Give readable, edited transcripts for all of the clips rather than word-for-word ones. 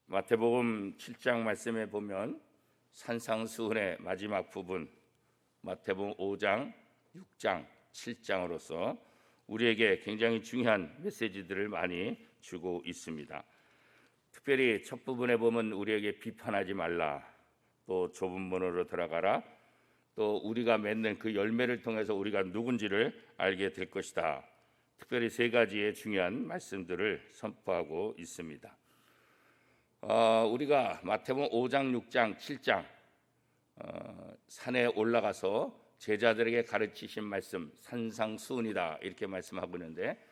마태복음 7장 말씀에 보면 산상수훈의 마지막 부분 마태복음 5장, 6장, 7장으로서 우리에게 굉장히 중요한 메시지들을 많이 주고 있습니다. 특별히 첫 부분에 보면 우리에게 비판하지 말라, 또 좁은 문으로 들어가라, 또 우리가 맺는 그 열매를 통해서 우리가 누군지를 알게 될 것이다. 특별히 세 가지의 중요한 말씀들을 선포하고 있습니다. 우리가 마태복음 5장, 6장, 7장 산에 올라가서 제자들에게 가르치신 말씀 산상수훈이다 이렇게 말씀하고 있는데,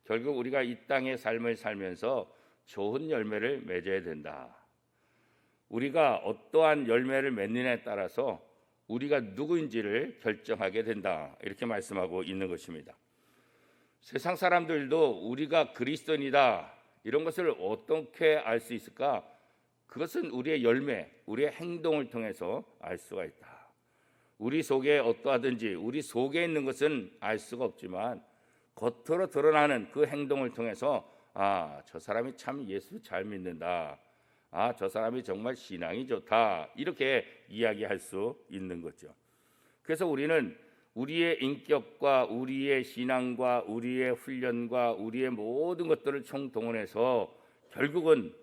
결국 우리가 이 땅의 삶을 살면서 좋은 열매를 맺어야 된다. 우리가 어떠한 열매를 맺느냐에 따라서 우리가 누구인지를 결정하게 된다 이렇게 말씀하고 있는 것입니다. 세상 사람들도 우리가 그리스도인이다 이런 것을 어떻게 알 수 있을까? 그것은 우리의 열매, 우리의 행동을 통해서 알 수가 있다. 우리 속에 어떠하든지 우리 속에 있는 것은 알 수가 없지만 겉으로 드러나는 그 행동을 통해서 저 사람이 참 예수 잘 믿는다, 저 사람이 정말 신앙이 좋다 이렇게 이야기할 수 있는 거죠. 그래서 우리는 우리의 인격과 우리의 신앙과 우리의 훈련과 우리의 모든 것들을 총동원해서 결국은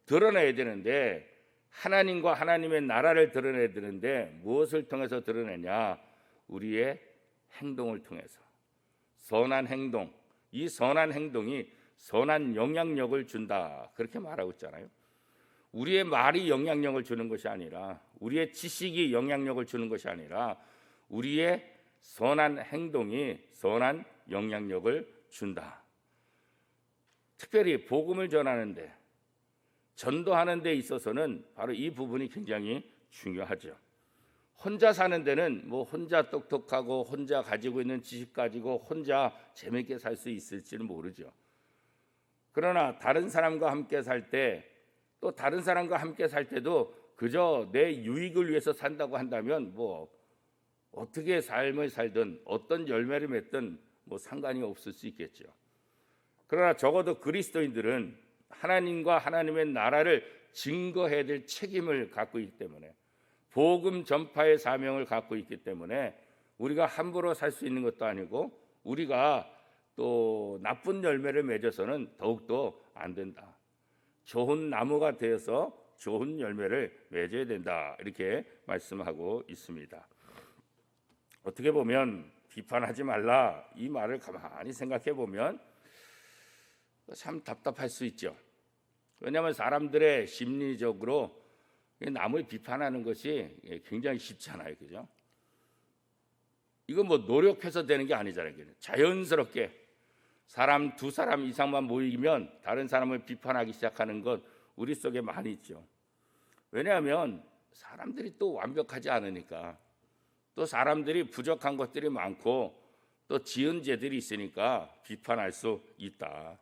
드러내야 되는데, 하나님과 하나님의 나라를 드러내야 되는데 무엇을 통해서 드러내냐? 우리의 행동을 통해서. 선한 행동, 이 선한 행동이 선한 영향력을 준다 그렇게 말하고 있잖아요. 우리의 말이 영향력을 주는 것이 아니라, 우리의 지식이 영향력을 주는 것이 아니라 우리의 선한 행동이 선한 영향력을 준다. 특별히 복음을 전하는데, 전도하는 데 있어서는 바로 이 부분이 굉장히 중요하죠. 혼자 사는 데는 혼자 똑똑하고 혼자 가지고 있는 지식 가지고 혼자 재밌게 살 수 있을지는 모르죠. 그러나 다른 사람과 함께 살 때, 또 다른 사람과 함께 살 때도 그저 내 유익을 위해서 산다고 한다면 어떻게 삶을 살든 어떤 열매를 맺든 상관이 없을 수 있겠죠. 그러나 적어도 그리스도인들은 하나님과 하나님의 나라를 증거해야 될 책임을 갖고 있기 때문에, 복음 전파의 사명을 갖고 있기 때문에 우리가 함부로 살 수 있는 것도 아니고 우리가 또 나쁜 열매를 맺어서는 더욱더 안 된다. 좋은 나무가 되어서 좋은 열매를 맺어야 된다 이렇게 말씀하고 있습니다. 어떻게 보면 비판하지 말라 이 말을 가만히 생각해 보면 참 답답할 수 있죠. 왜냐하면 사람들의 심리적으로 남을 비판하는 것이 굉장히 쉽잖아요, 그죠? 이거 노력해서 되는 게 아니잖아요. 자연스럽게 사람 두 사람 이상만 모이면 다른 사람을 비판하기 시작하는 것 우리 속에 많이 있죠. 왜냐하면 사람들이 또 완벽하지 않으니까, 또 사람들이 부족한 것들이 많고 또 지은 죄들이 있으니까 비판할 수 있다.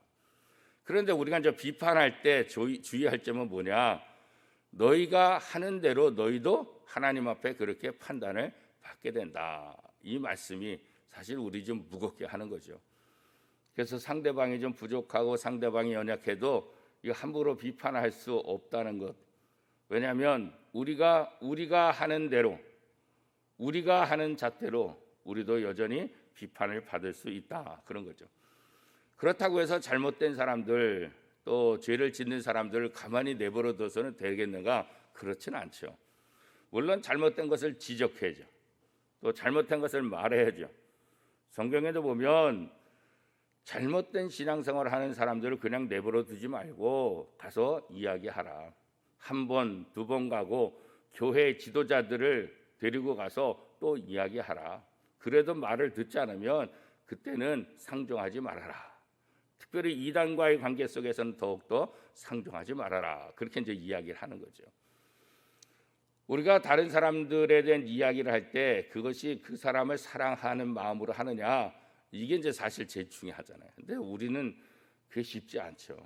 그런데 우리가 이제 비판할 때 주의할 점은 뭐냐? 너희가 하는 대로 너희도 하나님 앞에 그렇게 판단을 받게 된다. 이 말씀이 사실 우리 좀 무겁게 하는 거죠. 그래서 상대방이 좀 부족하고 상대방이 연약해도 이거 함부로 비판할 수 없다는 것. 왜냐하면 우리가 하는 대로, 우리가 하는 잣대로 우리도 여전히 비판을 받을 수 있다 그런 거죠. 그렇다고 해서 잘못된 사람들, 또 죄를 짓는 사람들을 가만히 내버려 둬서는 되겠는가? 그렇지는 않죠. 물론 잘못된 것을 지적해야죠. 또 잘못된 것을 말해야죠. 성경에도 보면 잘못된 신앙생활을 하는 사람들을 그냥 내버려 두지 말고 가서 이야기하라. 한 번, 두 번 가고 교회 지도자들을 데리고 가서 또 이야기하라. 그래도 말을 듣지 않으면 그때는 상종하지 말아라. 특별히 이단과의 관계 속에서는 더욱더 상종하지 말아라. 그렇게 이제 이야기를 하는 거죠. 우리가 다른 사람들에 대한 이야기를 할 때 그것이 그 사람을 사랑하는 마음으로 하느냐, 이게 이제 사실 제일 중요하잖아요. 근데 우리는 그게 쉽지 않죠.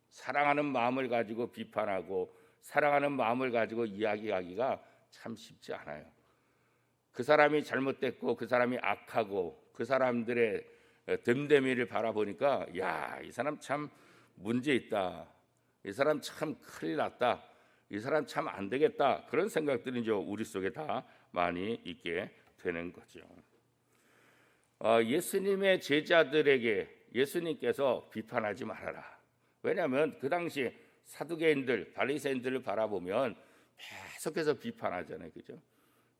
사랑하는 마음을 가지고 비판하고 사랑하는 마음을 가지고 이야기하기가 참 쉽지 않아요. 그 사람이 잘못됐고 그 사람이 악하고 그 사람들의 됨됨이를 바라보니까 이 사람 참 문제 있다. 이 사람 참 큰일 났다. 이 사람 참 안 되겠다. 그런 생각들이 이제 우리 속에 다 많이 있게 되는 거죠. 예수님의 제자들에게 예수님께서 비판하지 말아라. 왜냐하면 그 당시 사두개인들, 바리새인들을 바라보면 계속해서 비판하잖아요, 그죠?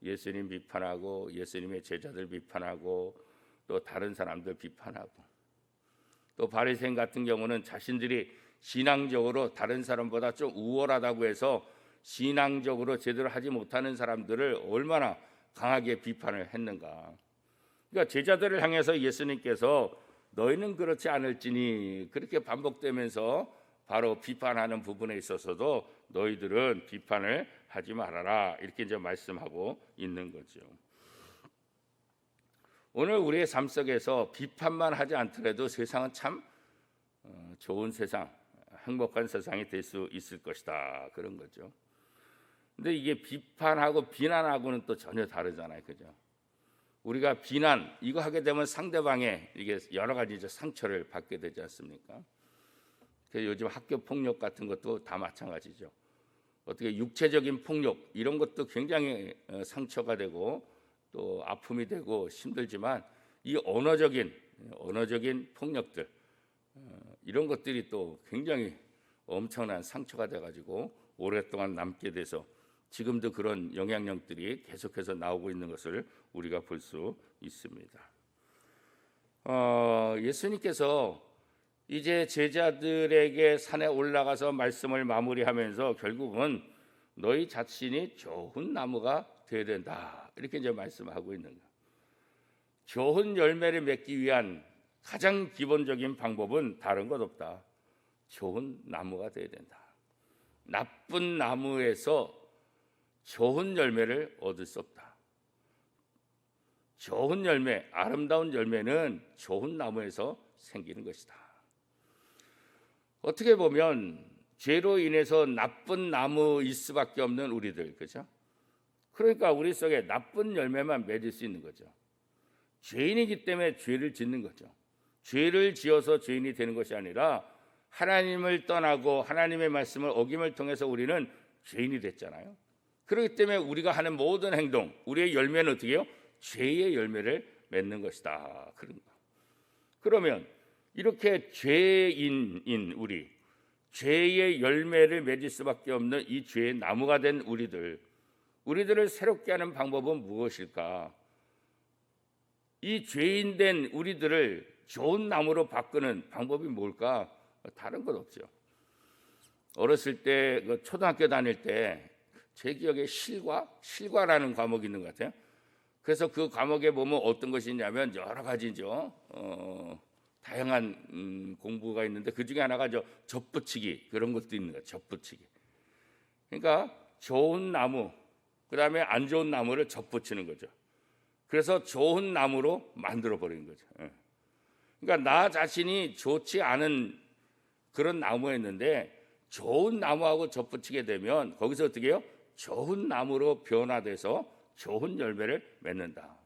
예수님 비판하고 예수님의 제자들 비판하고 또 다른 사람들 비판하고 또 바리새인 같은 경우는 자신들이 신앙적으로 다른 사람보다 좀 우월하다고 해서 신앙적으로 제대로 하지 못하는 사람들을 얼마나 강하게 비판을 했는가. 그러니까 제자들을 향해서 예수님께서 너희는 그렇지 않을지니 그렇게 반복되면서 바로 비판하는 부분에 있어서도 너희들은 비판을 하지 말아라 이렇게 이제 말씀하고 있는 거죠. 오늘 우리의 삶 속에서 비판만 하지 않더라도 세상은 참 좋은 세상, 행복한 세상이 될 수 있을 것이다 그런 거죠. 근데 이게 비판하고 비난하고는 또 전혀 다르잖아요, 그죠? 우리가 비난 이거 하게 되면 상대방의 이게 여러 가지 상처를 받게 되지 않습니까? 요즘 학교 폭력 같은 것도 다 마찬가지죠. 어떻게 육체적인 폭력 이런 것도 굉장히 상처가 되고 또 아픔이 되고 힘들지만 이 언어적인 폭력들 이런 것들이 또 굉장히 엄청난 상처가 돼가지고 오랫동안 남게 돼서 지금도 그런 영향력들이 계속해서 나오고 있는 것을 우리가 볼 수 있습니다. 예수님께서 이제 제자들에게 산에 올라가서 말씀을 마무리하면서 결국은 너희 자신이 좋은 나무가 되어야 된다 이렇게 이제 말씀하고 있는 거예요. 좋은 열매를 맺기 위한 가장 기본적인 방법은 다른 것 없다. 좋은 나무가 되어야 된다. 나쁜 나무에서 좋은 열매를 얻을 수 없다. 좋은 열매, 아름다운 열매는 좋은 나무에서 생기는 것이다. 어떻게 보면 죄로 인해서 나쁜 나무일 수밖에 없는 우리들, 그렇죠? 그러니까 우리 속에 나쁜 열매만 맺을 수 있는 거죠. 죄인이기 때문에 죄를 짓는 거죠. 죄를 지어서 죄인이 되는 것이 아니라 하나님을 떠나고 하나님의 말씀을 어김을 통해서 우리는 죄인이 됐잖아요. 그렇기 때문에 우리가 하는 모든 행동, 우리의 열매는 어떻게 해요? 죄의 열매를 맺는 것이다. 그러면 이렇게 죄인인 우리, 죄의 열매를 맺을 수밖에 없는 이 죄의 나무가 된 우리들을 새롭게 하는 방법은 무엇일까? 이 죄인 된 우리들을 좋은 나무로 바꾸는 방법이 뭘까? 다른 것 없죠. 어렸을 때 초등학교 다닐 때 제 기억에 실과라는 과목이 있는 것 같아요. 그래서 그 과목에 보면 어떤 것이 있냐면 여러 가지죠. 다양한 공부가 있는데 그 중에 하나가 젖붙이기 그런 것도 있는 거예요. 젖붙이기. 그러니까 좋은 나무, 그 다음에 안 좋은 나무를 젖붙이는 거죠. 그래서 좋은 나무로 만들어 버리는 거죠. 그러니까 나 자신이 좋지 않은 그런 나무였는데 좋은 나무하고 젖붙이게 되면 거기서 어떻게 해요? 좋은 나무로 변화돼서 좋은 열매를 맺는다.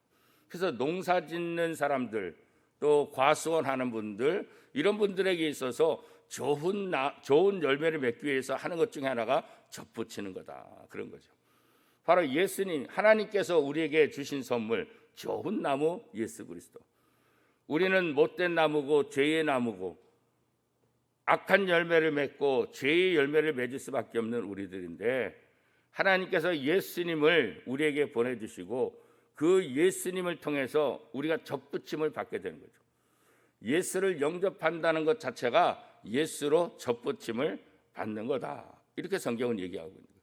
그래서 농사 짓는 사람들 또 과수원하는 분들 이런 분들에게 있어서 좋은 열매를 맺기 위해서 하는 것 중에 하나가 젖붙이는 거다. 그런 거죠. 바로 예수님 하나님께서 우리에게 주신 선물 좋은 나무 예수 그리스도. 우리는 못된 나무고 죄의 나무고 악한 열매를 맺고 죄의 열매를 맺을 수밖에 없는 우리들인데 하나님께서 예수님을 우리에게 보내주시고 그 예수님을 통해서 우리가 젖붙임을 받게 되는 거죠. 예수를 영접한다는 것 자체가 예수로 젖붙임을 받는 거다. 이렇게 성경은 얘기하고 있는 거예요.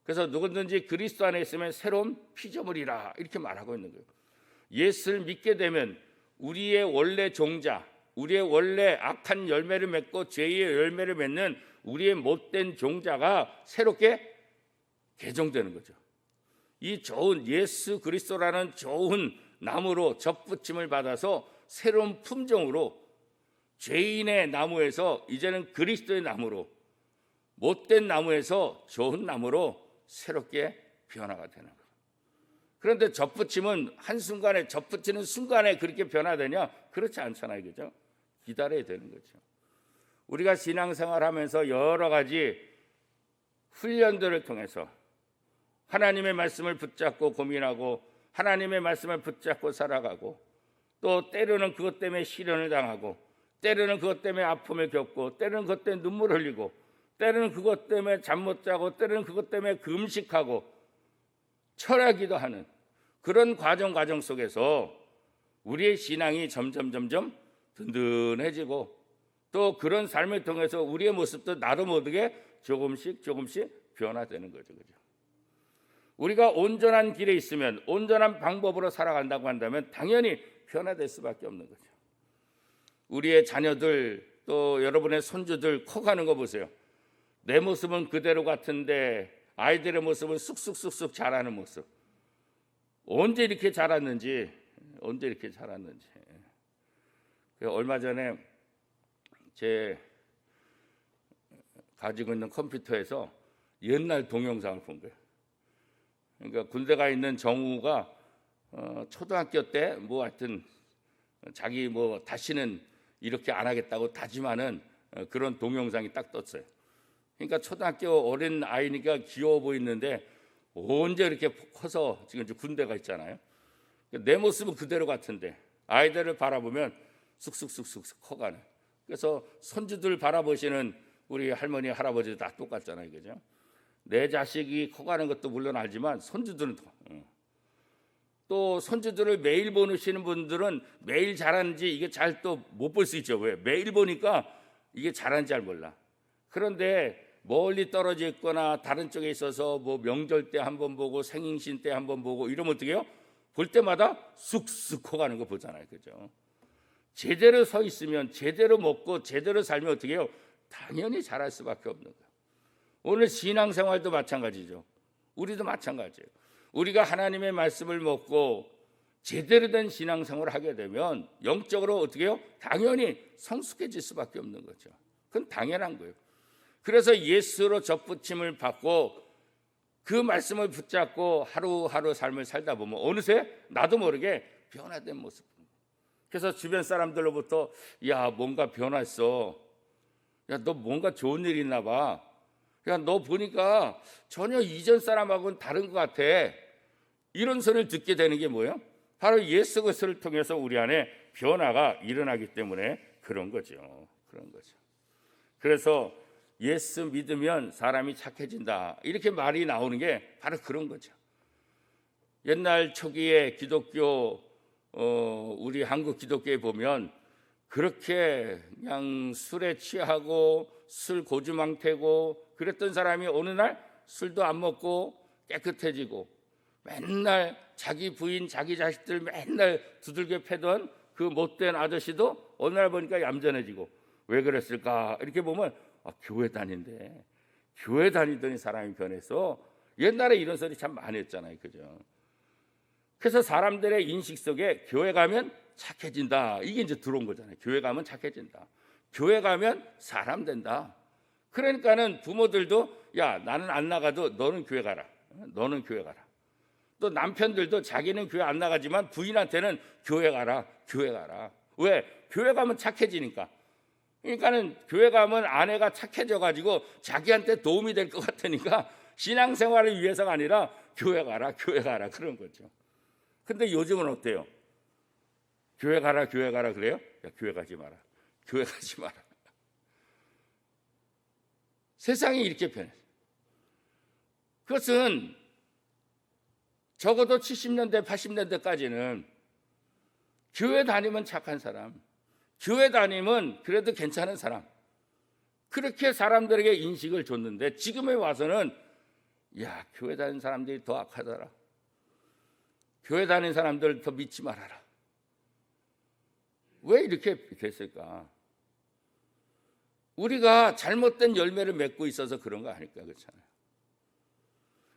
그래서 누구든지 그리스도 안에 있으면 새로운 피조물이라 이렇게 말하고 있는 거예요. 예수를 믿게 되면 우리의 원래 종자, 우리의 원래 악한 열매를 맺고 죄의 열매를 맺는 우리의 못된 종자가 새롭게 개종되는 거죠. 이 좋은 예수 그리스도라는 좋은 나무로 젖붙임을 받아서 새로운 품종으로 죄인의 나무에서 이제는 그리스도의 나무로 못된 나무에서 좋은 나무로 새롭게 변화가 되는 거예요. 그런데 젖붙임은 한순간에 젖붙이는 순간에 그렇게 변화되냐? 그렇지 않잖아요. 그죠? 기다려야 되는 거죠. 우리가 신앙생활하면서 여러 가지 훈련들을 통해서 하나님의 말씀을 붙잡고 고민하고 하나님의 말씀을 붙잡고 살아가고, 또 때로는 그것 때문에 시련을 당하고, 때로는 그것 때문에 아픔을 겪고, 때로는 그것 때문에 눈물을 흘리고, 때로는 그것 때문에 잠 못 자고, 때로는 그것 때문에 금식하고 철야기도 하는 그런 과정 속에서 우리의 신앙이 점점 든든해지고, 또 그런 삶을 통해서 우리의 모습도 나도 모르게 조금씩 변화되는 거죠. 우리가 온전한 길에 있으면, 온전한 방법으로 살아간다고 한다면 당연히 변화될 수밖에 없는 거죠. 우리의 자녀들, 또 여러분의 손주들 커가는 거 보세요. 내 모습은 그대로 같은데 아이들의 모습은 쑥쑥 자라는 모습. 언제 이렇게 자랐는지. 얼마 전에 제 가지고 있는 컴퓨터에서 옛날 동영상을 본 거예요. 그러니까 군대 가 있는 정우가 초등학교 때 뭐 하여튼 자기 뭐 다시는 이렇게 안 하겠다고 다짐하는 그런 동영상이 딱 떴어요. 그러니까 초등학교 어린 아이니까 귀여워 보이는데 언제 이렇게 커서 지금 군대가 있잖아요. 내 모습은 그대로 같은데 아이들을 바라보면 쑥쑥 커가는. 그래서 손주들 바라보시는 우리 할머니 할아버지도 다 똑같잖아요, 그죠? 내 자식이 커가는 것도 물론 알지만 손주들은 또 손주들을 매일 보시는 분들은 매일 자라는지 이게 잘 또 못 볼 수 있죠. 왜? 매일 보니까 이게 자라는지 잘 몰라. 그런데 멀리 떨어져 있거나 다른 쪽에 있어서 뭐 명절 때 한 번 보고 생신신 때 한 번 보고 이러면 어떻게 해요? 볼 때마다 쑥쑥 커가는 거 보잖아요, 그죠? 제대로 서 있으면, 제대로 먹고 제대로 살면 어떻게 해요? 당연히 자랄 수밖에 없는 거예요. 오늘 신앙생활도 마찬가지죠. 우리도 마찬가지예요. 우리가 하나님의 말씀을 먹고 제대로 된 신앙생활을 하게 되면 영적으로 어떻게 해요? 당연히 성숙해질 수밖에 없는 거죠. 그건 당연한 거예요. 그래서 예수로 접붙임을 받고 그 말씀을 붙잡고 하루하루 삶을 살다 보면 어느새 나도 모르게 변화된 모습. 그래서 주변 사람들로부터 야, 뭔가 변했어. 야, 너 뭔가 좋은 일 있나 봐. 야, 너 보니까 전혀 이전 사람하고는 다른 것 같아. 이런 소리를 듣게 되는 게 뭐예요? 바로 예수 그리스도를 통해서 우리 안에 변화가 일어나기 때문에 그런 거죠. 그래서 예수 믿으면 사람이 착해진다, 이렇게 말이 나오는 게 바로 그런 거죠. 옛날 초기에 기독교, 우리 한국 기독교에 보면 그렇게 그냥 술에 취하고 술 고주망태고 그랬던 사람이 어느 날 술도 안 먹고 깨끗해지고, 맨날 자기 부인 자기 자식들 맨날 두들겨 패던 그 못된 아저씨도 어느 날 보니까 얌전해지고. 왜 그랬을까? 이렇게 보면 교회 다니더니 사람이 변해서. 옛날에 이런 소리 참 많이 했잖아요, 그죠? 그래서 사람들의 인식 속에 교회 가면 착해진다, 이게 이제 들어온 거잖아요. 교회 가면 착해진다, 교회 가면 사람 된다. 그러니까는 부모들도 야, 나는 안 나가도 너는 교회 가라. 또 남편들도 자기는 교회 안 나가지만 부인한테는 교회 가라. 왜? 교회 가면 착해지니까. 그러니까는 교회 가면 아내가 착해져 가지고 자기한테 도움이 될 것 같으니까 신앙생활을 위해서가 아니라 교회 가라 그런 거죠. 근데 요즘은 어때요? 교회 가라 그래요? 야, 교회 가지 마라. 세상이 이렇게 변했어요. 그것은 적어도 70년대 80년대까지는 교회 다니면 착한 사람, 교회 다니면 그래도 괜찮은 사람, 그렇게 사람들에게 인식을 줬는데 지금에 와서는 야, 교회 다니는 사람들이 더 악하더라, 교회 다니는 사람들 더 믿지 말아라. 왜 이렇게 됐을까? 우리가 잘못된 열매를 맺고 있어서 그런 거 아닐까, 그렇잖아요.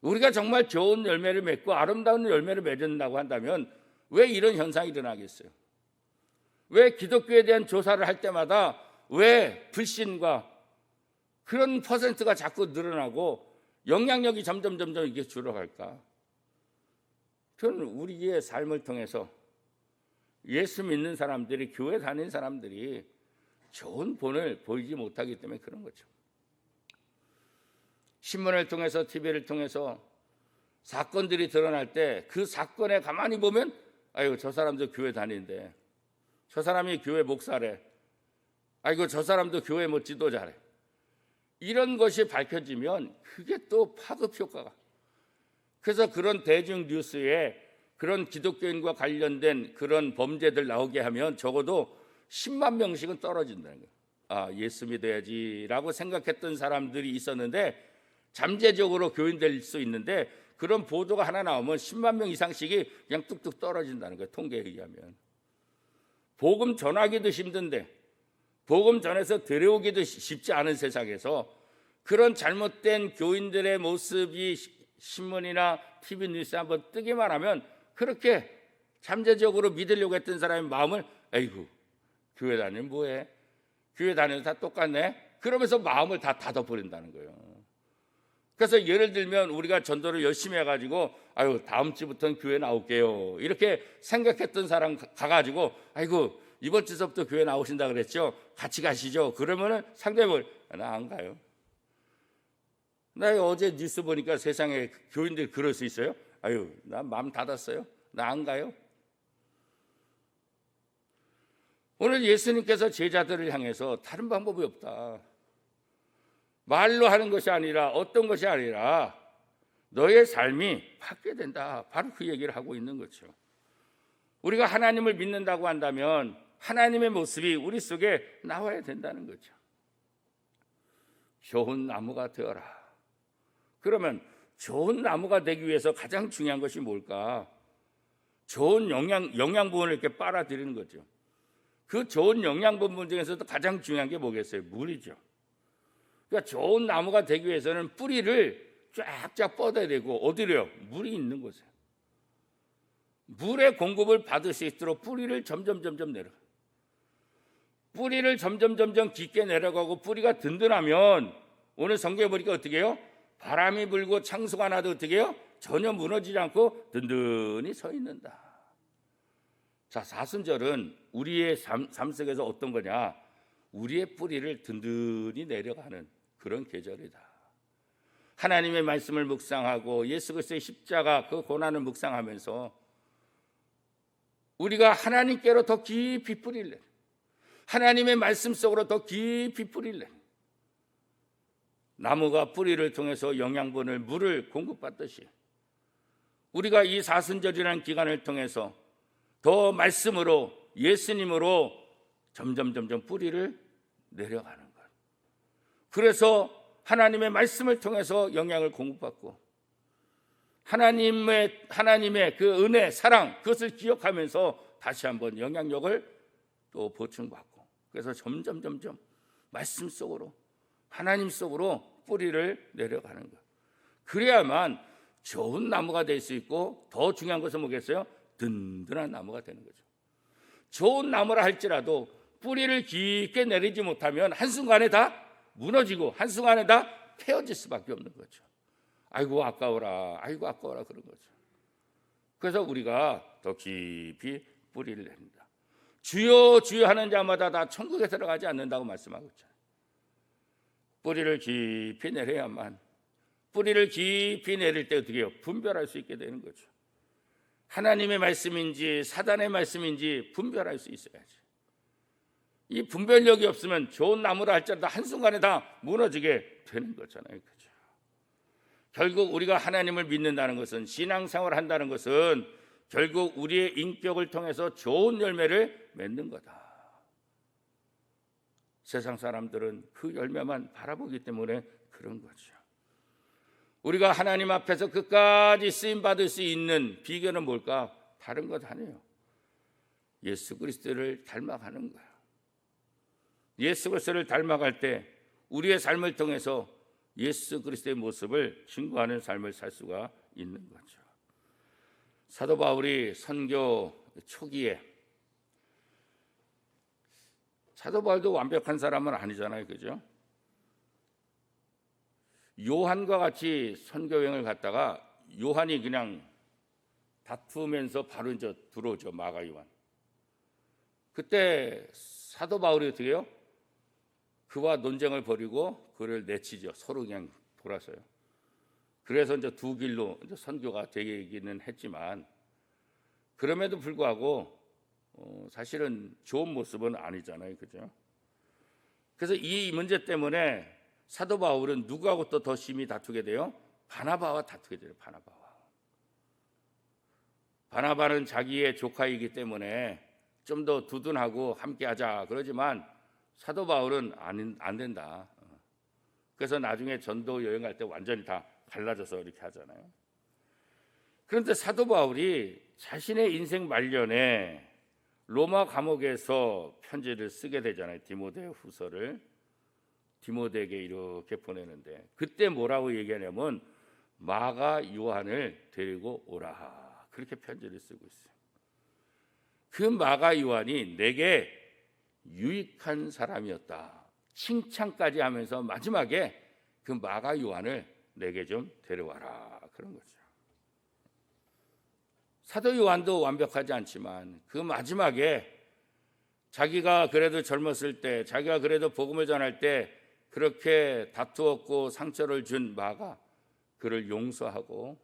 우리가 정말 좋은 열매를 맺고 아름다운 열매를 맺는다고 한다면 왜 이런 현상이 일어나겠어요? 왜 기독교에 대한 조사를 할 때마다 왜 불신과 그런 퍼센트가 자꾸 늘어나고 영향력이 점점 이게 줄어갈까? 저는 우리의 삶을 통해서 예수 믿는 사람들이, 교회 다니는 사람들이 좋은 본을 보이지 못하기 때문에 그런 거죠. 신문을 통해서 TV를 통해서 사건들이 드러날 때 그 사건에 가만히 보면 아이고 저 사람도 교회 다니는데 저 사람이 교회 목사래. 아이고 저 사람도 교회 뭐 지도자래. 이런 것이 밝혀지면 그게 또 파급 효과가. 그래서 그런 대중 뉴스에 그런 기독교인과 관련된 그런 범죄들 나오게 하면 적어도 10만 명씩은 떨어진다는 거예요. 아, 예수 믿어야지라고 생각했던 사람들이 있었는데 잠재적으로 교인 될 수 있는데 그런 보도가 하나 나오면 10만 명 이상씩이 그냥 뚝뚝 떨어진다는 거예요. 통계에 의하면. 복음 전하기도 힘든데 복음 전해서 들여오기도 쉽지 않은 세상에서 그런 잘못된 교인들의 모습이 신문이나 TV 뉴스에 한번 뜨기만 하면 그렇게 잠재적으로 믿으려고 했던 사람의 마음을 에이구 교회 다니면 뭐해? 교회 다니면 다 똑같네? 그러면서 마음을 다 닫아버린다는 거예요. 그래서 예를 들면 우리가 전도를 열심히 해가지고 아유 다음 주부터는 교회 나올게요 이렇게 생각했던 사람 가가지고 아이고 이번 주서부터 교회 나오신다 그랬죠? 같이 가시죠. 그러면은 상대방을 나 안 가요. 나 어제 뉴스 보니까 세상에 교인들이 그럴 수 있어요? 아유 나 마음 닫았어요. 나 안 가요. 오늘 예수님께서 제자들을 향해서 다른 방법이 없다. 말로 하는 것이 아니라 어떤 것이 아니라 너의 삶이 바뀌어야 된다. 바로 그 얘기를 하고 있는 거죠. 우리가 하나님을 믿는다고 한다면 하나님의 모습이 우리 속에 나와야 된다는 거죠. 좋은 나무가 되어라. 그러면 좋은 나무가 되기 위해서 가장 중요한 것이 뭘까? 좋은 영양분을 이렇게 빨아들이는 거죠. 그 좋은 영양분 중에서도 가장 중요한 게 뭐겠어요? 물이죠. 그러니까 좋은 나무가 되기 위해서는 뿌리를 쫙쫙 뻗어야 되고 어디로요? 물이 있는 곳에. 물의 공급을 받을 수 있도록 뿌리를 점점 내려가. 뿌리를 점점 깊게 내려가고 뿌리가 든든하면 오늘 성경에 보니까 어떻게 해요? 바람이 불고 창수가 나도 어떻게 해요? 전혀 무너지지 않고 든든히 서 있는다. 자, 사순절은 우리의 삶 속에서 어떤 거냐? 우리의 뿌리를 든든히 내려가는 그런 계절이다. 하나님의 말씀을 묵상하고 예수 그리스도의 십자가 그 고난을 묵상하면서 우리가 하나님께로 더 깊이 뿌릴래. 하나님의 말씀 속으로 더 깊이 뿌릴래. 나무가 뿌리를 통해서 영양분을 물을 공급받듯이 우리가 이 사순절이라는 기간을 통해서 더 말씀으로 예수님으로 점점 뿌리를 내려가는 것. 그래서 하나님의 말씀을 통해서 영향을 공급받고 하나님의 그 은혜, 사랑 그것을 기억하면서 다시 한번 영향력을 또 보충받고 그래서 점점 말씀 속으로 하나님 속으로 뿌리를 내려가는 것. 그래야만 좋은 나무가 될 수 있고 더 중요한 것은 뭐겠어요? 든든한 나무가 되는 거죠. 좋은 나무라 할지라도 뿌리를 깊게 내리지 못하면 한순간에 다 무너지고 한순간에 다 태어질 수밖에 없는 거죠. 아이고 아까워라 그런 거죠. 그래서 우리가 더 깊이 뿌리를 냅니다. 주여 주여 하는 자마다 다 천국에 들어가지 않는다고 말씀하고 있잖아요. 뿌리를 깊이 내려야만 뿌리를 깊이 내릴 때 어떻게 해요? 분별할 수 있게 되는 거죠. 하나님의 말씀인지 사단의 말씀인지 분별할 수 있어야지. 이 분별력이 없으면 좋은 나무라 할지라도 한순간에 다 무너지게 되는 거잖아요. 그렇죠? 결국 우리가 하나님을 믿는다는 것은 신앙생활을 한다는 것은 결국 우리의 인격을 통해서 좋은 열매를 맺는 거다. 세상 사람들은 그 열매만 바라보기 때문에 그런 거죠. 우리가 하나님 앞에서 끝까지 쓰임받을 수 있는 비결은 뭘까? 다른 것 아니에요. 예수 그리스도를 닮아가는 거예요. 예수 그리스도를 닮아갈 때 우리의 삶을 통해서 예수 그리스도의 모습을 증거하는 삶을 살 수가 있는 거죠. 사도 바울이 선교 초기에 사도 바울도 완벽한 사람은 아니잖아요. 그죠? 요한과 같이 선교 여행을 갔다가 요한이 그냥 다투면서 바로 이제 들어오죠. 마가 요한. 그때 사도 바울이 어떻게 해요? 그와 논쟁을 벌이고 그를 내치죠. 서로 그냥 돌아서요. 그래서 이제 두 길로 이제 선교가 되기는 했지만 그럼에도 불구하고 사실은 좋은 모습은 아니잖아요, 그죠? 그래서 이 문제 때문에 사도 바울은 누구하고 또 더 심히 다투게 돼요? 바나바와 다투게 돼요. 바나바는 자기의 조카이기 때문에 좀 더 두둔하고 함께하자 그러지만 사도 바울은 안 된다. 그래서 나중에 전도 여행 갈 때 완전히 다 갈라져서 이렇게 하잖아요. 그런데 사도 바울이 자신의 인생 말년에 로마 감옥에서 편지를 쓰게 되잖아요. 디모데 후서를 디모데에게 이렇게 보내는데 그때 뭐라고 얘기하냐면 마가 요한을 데리고 오라 그렇게 편지를 쓰고 있어요. 그 마가 요한이 내게 유익한 사람이었다 칭찬까지 하면서 마지막에 그 마가 요한을 내게 좀 데려와라 그런 거죠. 사도 요한도 완벽하지 않지만 그 마지막에 자기가 그래도 젊었을 때 자기가 그래도 복음을 전할 때 그렇게 다투었고 상처를 준 마가 그를 용서하고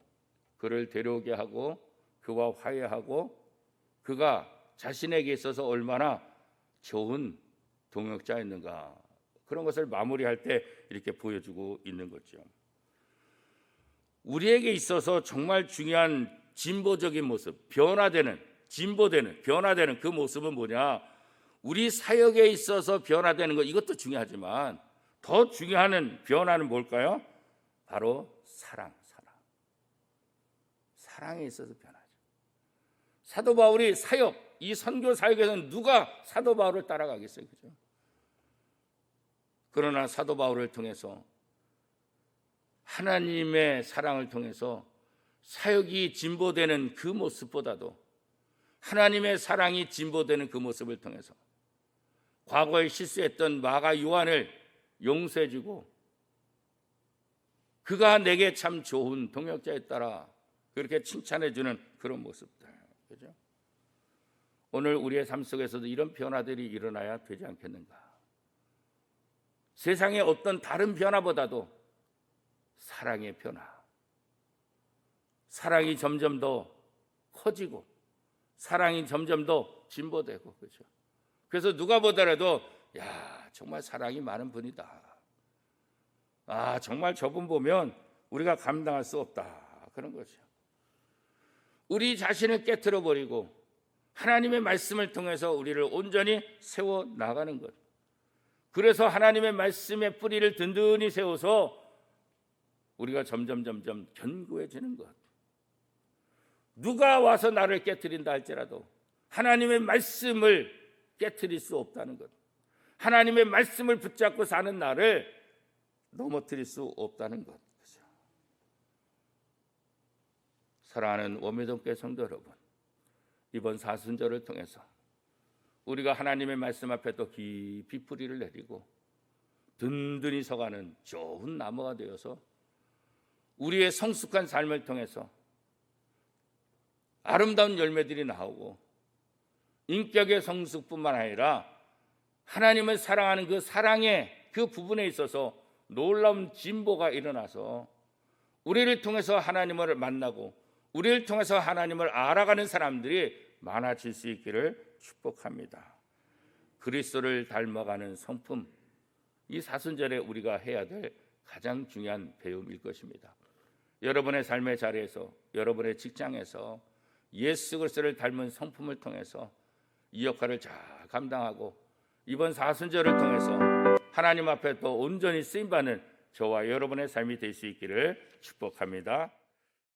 그를 데려오게 하고 그와 화해하고 그가 자신에게 있어서 얼마나 좋은 동역자였는가 그런 것을 마무리할 때 이렇게 보여주고 있는 거죠. 우리에게 있어서 정말 중요한 진보적인 모습, 변화되는 그 모습은 뭐냐? 우리 사역에 있어서 변화되는 것 이것도 중요하지만 더 중요한 변화는 뭘까요? 바로 사랑에 있어서 변하죠. 사도 바울이 이 선교 사역에서는 누가 사도 바울을 따라가겠어요, 그죠? 그러나 사도 바울을 통해서 하나님의 사랑을 통해서 사역이 진보되는 그 모습보다도 하나님의 사랑이 진보되는 그 모습을 통해서 과거에 실수했던 마가 요한을 용서해주고 그가 내게 참 좋은 동역자였더라 그렇게 칭찬해주는 그런 모습들, 그죠? 오늘 우리의 삶 속에서도 이런 변화들이 일어나야 되지 않겠는가? 세상의 어떤 다른 변화보다도 사랑의 변화, 사랑이 점점 더 커지고 사랑이 점점 더 진보되고 그렇죠. 그래서 누가 보더라도 야 정말 사랑이 많은 분이다. 아 정말 저분 보면 우리가 감당할 수 없다 그런 거죠. 우리 자신을 깨트려 버리고 하나님의 말씀을 통해서 우리를 온전히 세워 나가는 것. 그래서 하나님의 말씀의 뿌리를 든든히 세워서 우리가 점점 견고해지는 것. 누가 와서 나를 깨트린다 할지라도 하나님의 말씀을 깨트릴 수 없다는 것. 하나님의 말씀을 붙잡고 사는 나를 넘어뜨릴 수 없다는 것. 사랑하는 워메동교회 성도 여러분, 이번 사순절을 통해서 우리가 하나님의 말씀 앞에 또 깊이 뿌리를 내리고 든든히 서가는 좋은 나무가 되어서 우리의 성숙한 삶을 통해서 아름다운 열매들이 나오고 인격의 성숙뿐만 아니라 하나님을 사랑하는 그 사랑의 그 부분에 있어서 놀라운 진보가 일어나서 우리를 통해서 하나님을 만나고 우리를 통해서 하나님을 알아가는 사람들이 많아질 수 있기를 축복합니다. 그리스도를 닮아가는 성품, 이 사순절에 우리가 해야 될 가장 중요한 배움일 것입니다. 여러분의 삶의 자리에서, 여러분의 직장에서 예수 그리스도를 닮은 성품을 통해서 이 역할을 잘 감당하고 이번 사순절을 통해서 하나님 앞에 또 온전히 쓰임받는 저와 여러분의 삶이 될 수 있기를 축복합니다.